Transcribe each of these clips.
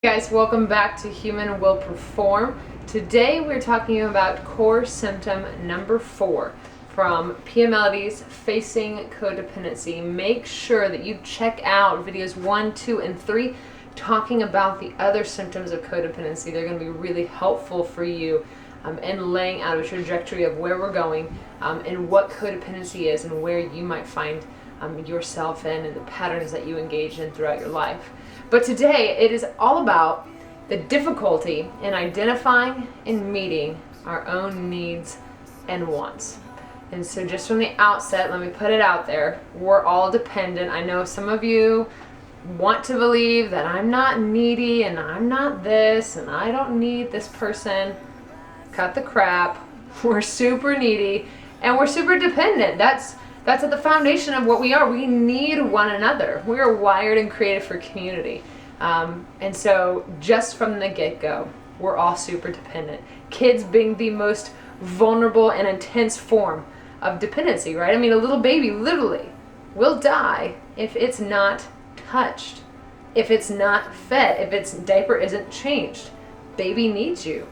Hey guys, welcome back to Human Will Perform. Today we're talking about core symptom number 4 from Pia Mellody's Facing Codependency. Make sure that you check out videos 1, 2, and 3 talking about the other symptoms of codependency. They're going to be really helpful for you in laying out a trajectory of where we're going and what codependency is and where you might find yourself in and the patterns that you engage in throughout your life. But today it is all about the difficulty in identifying and meeting our own needs and wants. And so just from the outset, let me put it out there, we're all dependent. I know some of you want to believe that I'm not needy and I'm not this and I don't need this person. Cut the crap. We're super needy and we're super dependent. That's at the foundation of what we are. We need one another. We are wired and created for community. And so just from the get-go, we're all super dependent. Kids being the most vulnerable and intense form of dependency, right? I mean, a little baby literally will die if it's not touched, if it's not fed, if its diaper isn't changed. Baby needs you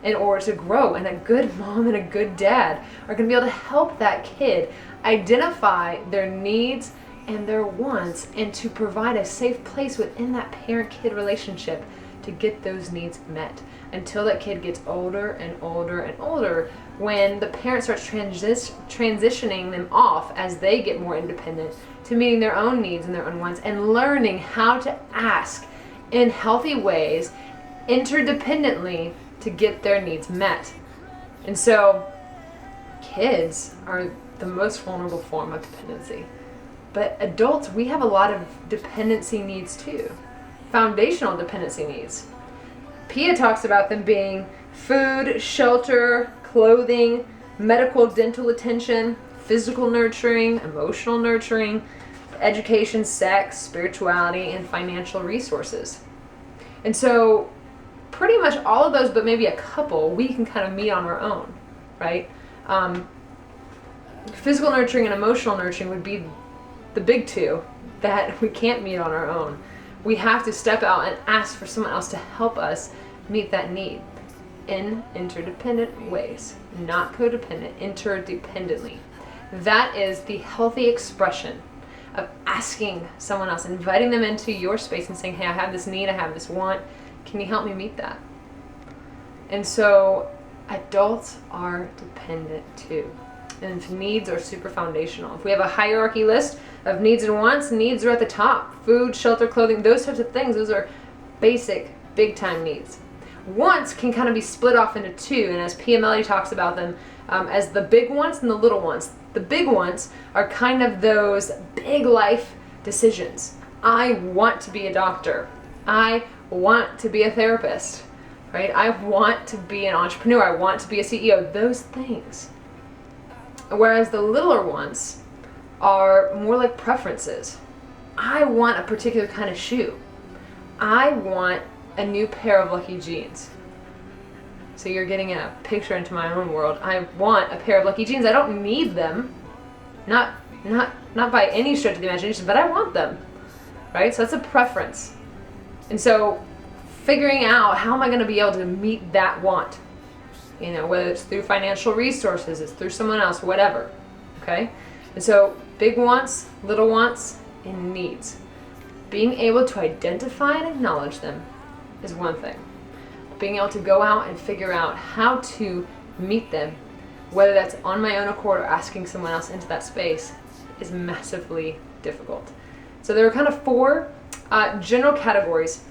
in order to grow, and a good mom and a good dad are going to be able to help that kid identify their needs and their wants and to provide a safe place within that parent-kid relationship to get those needs met until that kid gets older and older and older, when the parent starts transitioning them off as they get more independent to meeting their own needs and their own wants and learning how to ask in healthy ways interdependently to get their needs met. And so kids are the most vulnerable form of dependency. But adults, we have a lot of dependency needs too. Foundational dependency needs. Pia talks about them being food, shelter, clothing, medical, dental attention, physical nurturing, emotional nurturing, education, sex, spirituality, and financial resources. And so pretty much all of those, but maybe a couple, we can kind of meet on our own, right? Physical nurturing and emotional nurturing would be the big two that we can't meet on our own. We have to step out and ask for someone else to help us meet that need in interdependent ways, not codependent, interdependently. That is the healthy expression of asking someone else, inviting them into your space and saying, hey, I have this need, I have this want, can you help me meet that? And so adults are dependent too. And needs are super foundational. If we have a hierarchy list of needs and wants, needs are at the top. Food, shelter, clothing, those types of things, those are basic, big time needs. Wants can kind of be split off into two, and as Pia Mellody talks about them, as the big ones and the little ones. The big ones are kind of those big life decisions. I want to be a doctor. I want to be a therapist, right? I want to be an entrepreneur. I want to be a CEO. Those things. Whereas the littler ones are more like preferences. I want a particular kind of shoe. I want a new pair of Lucky jeans. So you're getting a picture into my own world. I want a pair of Lucky jeans. I don't need them. Not by any stretch of the imagination, but I want them. Right? So that's a preference. And so figuring out how am I going to be able to meet that want? You know, whether it's through financial resources, it's through someone else, whatever. Okay? And so big wants, little wants, and needs. Being able to identify and acknowledge them is one thing. Being able to go out and figure out how to meet them, whether that's on my own accord or asking someone else into that space, is massively difficult. So there are kind of 4 general categories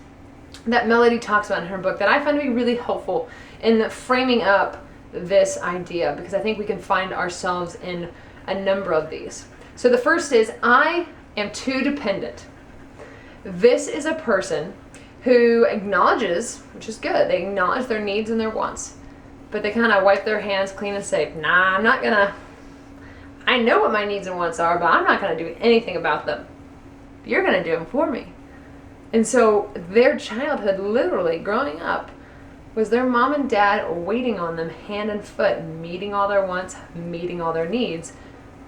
that Mellody talks about in her book that I find to be really helpful in framing up this idea, because I think we can find ourselves in a number of these. So the first is, I am too dependent. This is a person who acknowledges, which is good, they acknowledge their needs and their wants, but they kind of wipe their hands clean and say, nah, I know what my needs and wants are, but I'm not gonna do anything about them. You're gonna do them for me. And so their childhood, literally growing up, was their mom and dad waiting on them hand and foot, meeting all their wants, meeting all their needs,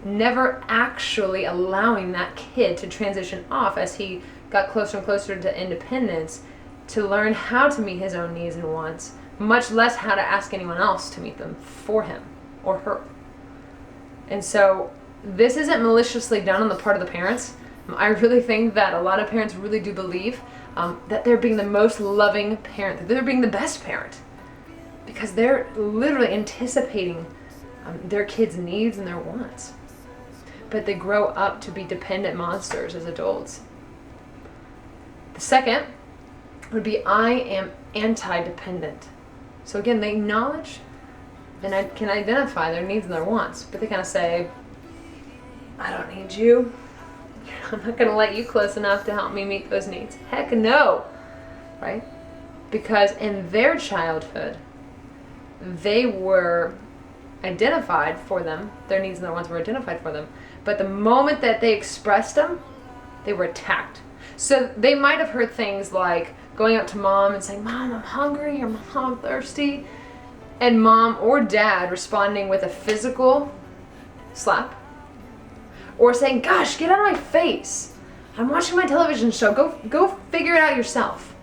never actually allowing that kid to transition off as he got closer and closer to independence to learn how to meet his own needs and wants, much less how to ask anyone else to meet them for him or her. And so this isn't maliciously done on the part of the parents. I really think that a lot of parents really do believe that they're being the most loving parent, that they're being the best parent, because they're literally anticipating their kids' needs and their wants. But they grow up to be dependent monsters as adults. The second would be, I am antidependent. So again, they acknowledge and can identify their needs and their wants, but they kind of say, I don't need you. I'm not going to let you close enough to help me meet those needs. Heck no, right? Because in their childhood, they were identified for them, their needs and their wants were identified for them, but the moment that they expressed them, they were attacked. So they might have heard things like going up to mom and saying, Mom, I'm hungry, or Mom, I'm thirsty, and mom or dad responding with a physical slap, or saying, gosh, get out of my face, I'm watching my television show, go figure it out yourself.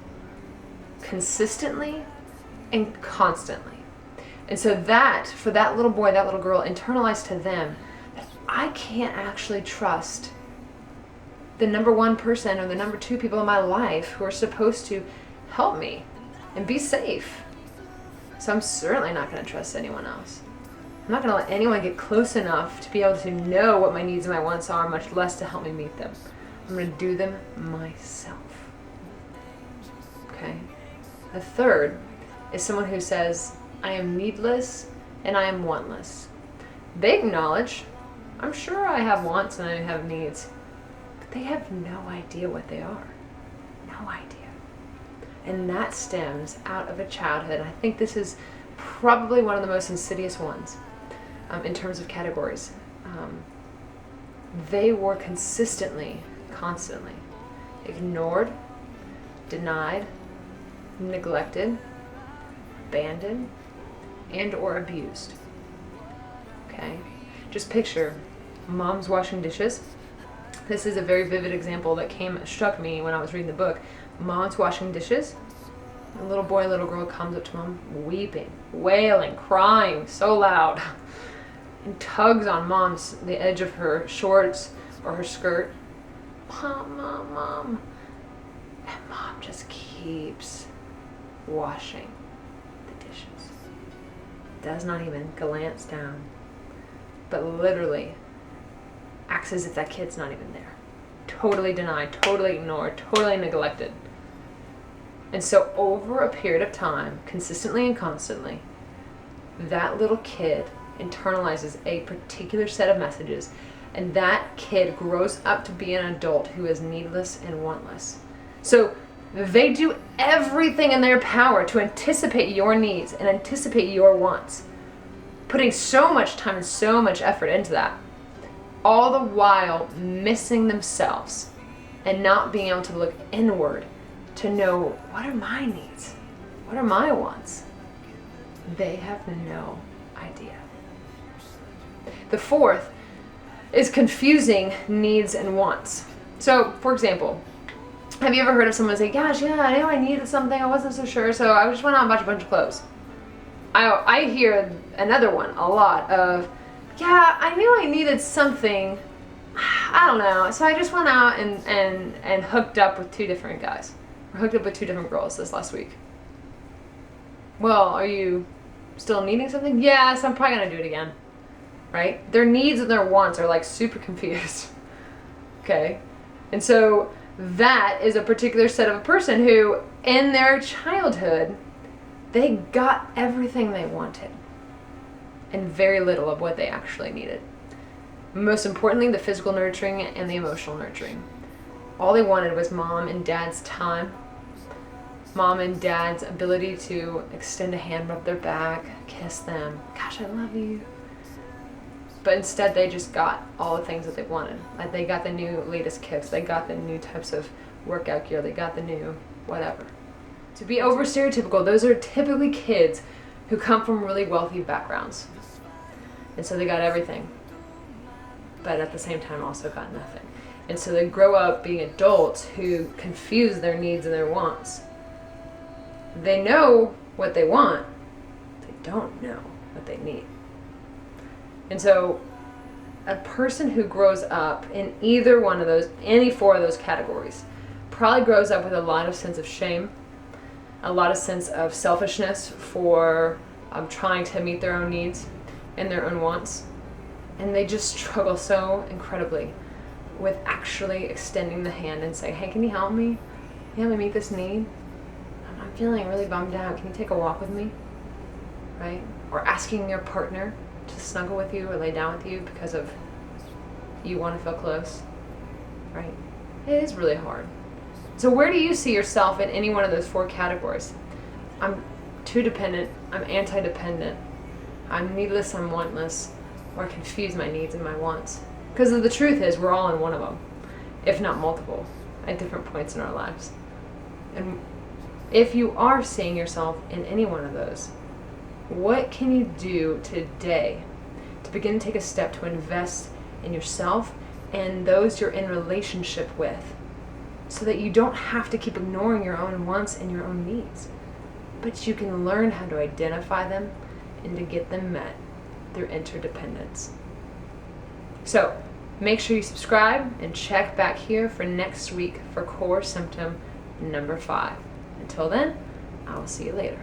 Consistently and constantly. And so that, for that little boy, that little girl, internalized to them that I can't actually trust the number one person or the number two people in my life who are supposed to help me and be safe. So I'm certainly not going to trust anyone else. I'm not going to let anyone get close enough to be able to know what my needs and my wants are, much less to help me meet them. I'm going to do them myself. Okay? The third is someone who says, I am needless and I am wantless. They acknowledge, I'm sure I have wants and I have needs, but they have no idea what they are. No idea. And that stems out of a childhood. I think this is probably one of the most insidious ones in terms of categories. They were consistently, constantly ignored, denied, neglected, abandoned, and or abused. Okay? Just picture mom's washing dishes. This is a very vivid example that struck me when I was reading the book. Mom's washing dishes. A little boy, little girl comes up to mom, weeping, wailing, crying so loud, and tugs on the edge of her shorts or her skirt. Mom, mom, mom. And mom just keeps washing the dishes. Does not even glance down, but literally acts as if that kid's not even there. Totally denied, totally ignored, totally neglected. And so over a period of time, consistently and constantly, that little kid internalizes a particular set of messages, and that kid grows up to be an adult who is needless and wantless. So they do everything in their power to anticipate your needs and anticipate your wants, putting so much time and so much effort into that, all the while missing themselves and not being able to look inward to know, what are my needs? What are my wants? They have no idea. The fourth is confusing needs and wants. So, for example, have you ever heard of someone say, gosh, yeah, I know I needed something, I wasn't so sure, so I just went out and bought a bunch of clothes. I hear another one a lot of, yeah, I knew I needed something, I don't know, so I just went out and hooked up with two different guys. Or hooked up with two different girls this last week. Well, are you still needing something? Yes, I'm probably going to do it again. Right? Their needs and their wants are like super confused. Okay? And so that is a particular set of a person who, in their childhood, they got everything they wanted and very little of what they actually needed. Most importantly, the physical nurturing and the emotional nurturing. All they wanted was mom and dad's time, mom and dad's ability to extend a hand, rub their back, kiss them. Gosh, I love you. But instead, they just got all the things that they wanted. Like they got the new latest kicks, they got the new types of workout gear, they got the new whatever. To be over stereotypical, those are typically kids who come from really wealthy backgrounds. And so they got everything, but at the same time also got nothing. And so they grow up being adults who confuse their needs and their wants They know what they want, they don't know what they need. And so a person who grows up in either one of those, any four of those categories, probably grows up with a lot of sense of shame, a lot of sense of selfishness for trying to meet their own needs and their own wants. And they just struggle so incredibly with actually extending the hand and saying, hey, can you help me? Can you help me meet this need? I'm feeling really bummed out. Can you take a walk with me? Right? Or asking your partner to snuggle with you or lay down with you because of you want to feel close. Right? It is really hard. So where do you see yourself in any one of those four categories? I'm too dependent, I'm anti-dependent, I'm needless, I'm wantless, or I confuse my needs and my wants. Because the truth is, we're all in one of them, if not multiple, at different points in our lives. And if you are seeing yourself in any one of those, what can you do today to begin to take a step to invest in yourself and those you're in relationship with, so that you don't have to keep ignoring your own wants and your own needs, but you can learn how to identify them and to get them met through interdependence. So make sure you subscribe and check back here for next week for core symptom number 5. Until then, I will see you later.